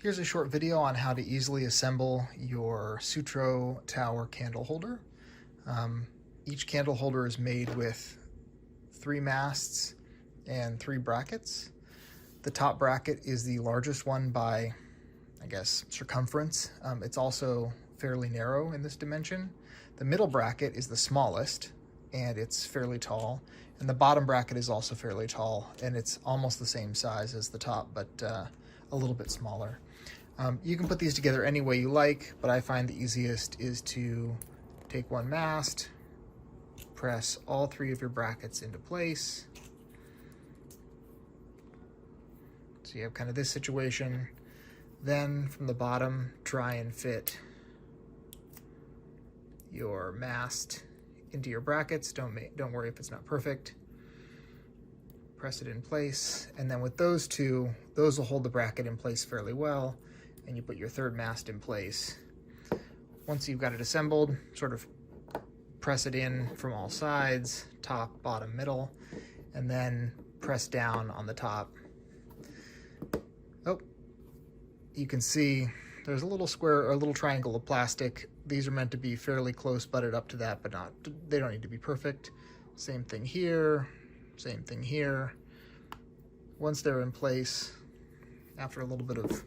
Here's a short video on how to easily assemble your Sutro Tower candle holder. Each candle holder is made with 3 masts and 3 brackets. The top bracket is the largest one by, I guess, circumference. It's also fairly narrow in this dimension. The middle bracket is the smallest, and it's fairly tall. And the bottom bracket is also fairly tall, and it's almost the same size as the top, but a little bit smaller. You can put these together any way you like, but I find the easiest is to take one mast, press all 3 of your brackets into place. So you have kind of this situation. Then from the bottom, try and fit your mast into your brackets. Don't worry if it's not perfect. Press it in place, and then with those 2, those will hold the bracket in place fairly well, and you put your 3rd mast in place. Once you've got it assembled, sort of press it in from all sides, top, bottom, middle, and then press down on the top. Oh, you can see there's a little square or a little triangle of plastic. These are meant to be fairly close butted up to that, but they don't need to be perfect. Same thing here, same thing here. Once they're in place, after a little bit of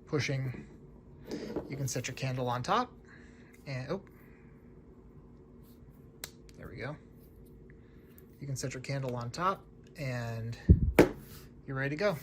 pushing, you can set your candle on top, and oh, there we go. You can set your candle on top, and you're ready to go.